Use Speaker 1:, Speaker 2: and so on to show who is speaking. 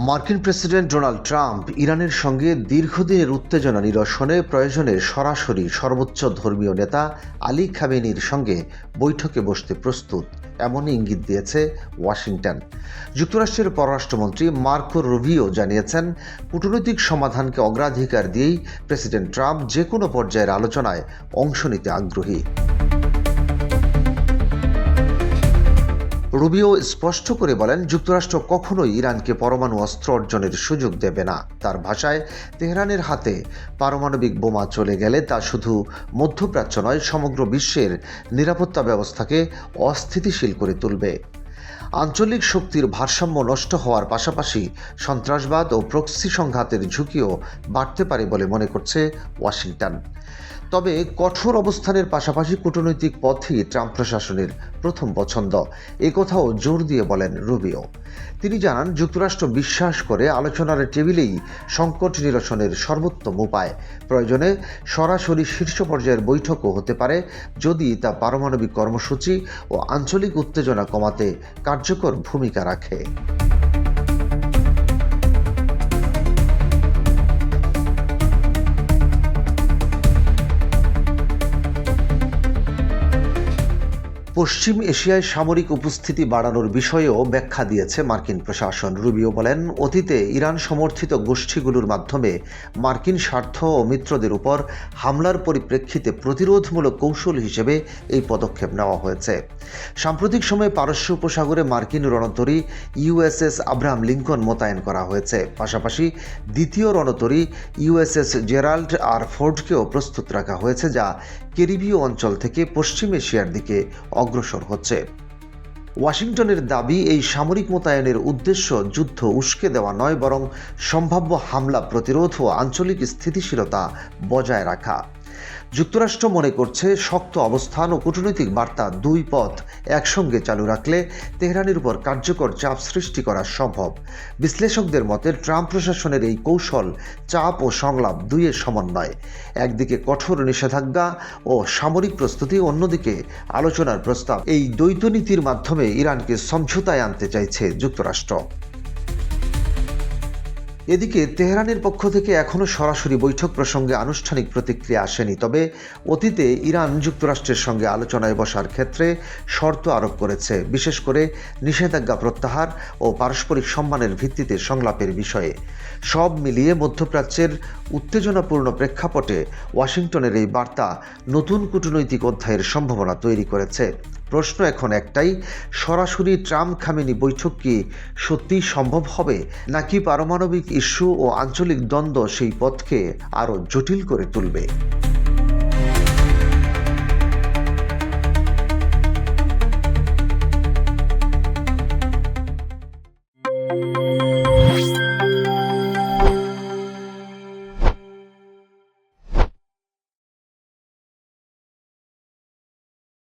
Speaker 1: মার্কিন president Donald Trump ইরানের সঙ্গে দীর্ঘদিনের উত্তেজনা নিরসনে প্রয়োজনে সরাসরি সর্বোচ্চ ধর্মীয় নেতা আলী খামেনির সঙ্গে বৈঠকে বসতে প্রস্তুত, এমনই ইঙ্গিত দিয়েছে ওয়াশিংটন। যুক্তরাষ্ট্রের পররাষ্ট্রমন্ত্রী মার্কো রুবিও জানিয়েছেন, কূটনৈতিক সমাধানকে অগ্রাধিকার দিয়েই প্রেসিডেন্ট ট্রাম্প যে কোনো পর্যায়ের আলোচনায় অংশ নিতে আগ্রহী। রুবিও স্পষ্ট করে বলেন, যুক্তরাষ্ট্র কখনোই ইরানকে পরমাণু অস্ত্র অর্জনের সুযোগ দেবে না। তার ভাষায়, তেহরানের হাতে পারমাণবিক বোমা চলে গেলে তা শুধু মধ্যপ্রাচ্য নয়, সমগ্র বিশ্বের নিরাপত্তা ব্যবস্থাকে অস্থিতিশীল করে তুলবে। আঞ্চলিক শক্তির ভারসাম্য নষ্ট হওয়ার পাশাপাশি সন্ত্রাসবাদ ও প্রক্সি সংঘাতের ঝুঁকিও বাড়তে পারে বলে মনে করছে ওয়াশিংটন। তবে কঠোর অবস্থানের পাশাপাশি কূটনৈতিক পথই ট্রাম্প প্রশাসনের প্রথম পছন্দ, এ কথাও জোর দিয়ে বলেন রুবিও। তিনি জানান, যুক্তরাষ্ট্র বিশ্বাস করে আলোচনার টেবিলেই সংকট নিরসনের সর্বোত্তম উপায়। প্রয়োজনে সরাসরি শীর্ষ পর্যায়ের বৈঠকও হতে পারে, যদি তা পারমাণবিক কর্মসূচি ও আঞ্চলিক উত্তেজনা কমাতে কার্যকর ভূমিকা রাখে। পশ্চিম এশিয়ায় সামরিক উপস্থিতি বাড়ানোর বিষয়েও ব্যাখ্যা দিয়েছে মার্কিন প্রশাসন। রুবিও বলেন, অতীতে ইরান সমর্থিত গোষ্ঠীগুলোর মাধ্যমে মার্কিন স্বার্থ ও মিত্রদের উপর হামলার পরিপ্রেক্ষিতে প্রতিরোধমূলক কৌশল হিসেবে এই পদক্ষেপ নেওয়া হয়েছে। সাম্প্রতিক সময়ে পারস্য উপসাগরে মার্কিন রণতরী ইউএসএস আব্রাহাম লিঙ্কন মোতায়েন করা হয়েছে। পাশাপাশি দ্বিতীয় রণতরী ইউএসএস জেরাল্ড আর ফোর্ডকেও প্রস্তুত রাখা হয়েছে, যা ক্যারিবীয় অঞ্চল থেকে পশ্চিম এশিয়ার দিকে অগ্রসর হচ্ছে। ওয়াশিংটনের দাবি, এই সামরিক মোতায়েনের উদ্দেশ্য যুদ্ধ উস্কে দেওয়া নয়, বরং সম্ভাব্য হামলা প্রতিরোধ ও আঞ্চলিক স্থিতিশীলতা বজায় রাখা। যুক্তরাষ্ট্র মনে করছে, শক্ত অবস্থান ও কূটনৈতিক বার্তা, দুই পথ একসঙ্গে চালু রাখলে তেহরানের উপর কার্যকর চাপ সৃষ্টি করা সম্ভব। বিশ্লেষকদের মতে, ট্রাম্প প্রশাসনের এই কৌশল চাপ ও সংলাপ দুইয়ের সমন্বয়। একদিকে কঠোর নিষেধাজ্ঞা ও সামরিক প্রস্তুতি, অন্যদিকে আলোচনার প্রস্তাব। এই দ্বৈত নীতির মাধ্যমে ইরানকে সমঝোতায় আনতে চাইছে যুক্তরাষ্ট্র। এদিকে তেহরানের পক্ষ থেকে এখনও সরাসরি বৈঠক প্রসঙ্গে আনুষ্ঠানিক প্রতিক্রিয়া আসেনি। তবে অতীতে ইরান যুক্তরাষ্ট্রের সঙ্গে আলোচনায় বসার ক্ষেত্রে শর্ত আরোপ করেছে, বিশেষ করে নিষেধাজ্ঞা প্রত্যাহার ও পারস্পরিক সম্মানের ভিত্তিতে সংলাপের বিষয়ে। সব মিলিয়ে মধ্যপ্রাচ্যের উত্তেজনাপূর্ণ প্রেক্ষাপটে ওয়াশিংটনের এই বার্তা নতুন কূটনৈতিক অধ্যায়ের সম্ভাবনা তৈরি করেছে। প্রশ্ন এখন একটাই, সরাসরি ট্রাম্প খামেনি বৈঠক কি সত্যিই সম্ভব হবে, নাকি পারমাণবিক ইস্যু ও আঞ্চলিক দ্বন্দ্ব সেই পথকে আরও জটিল করে তুলবে?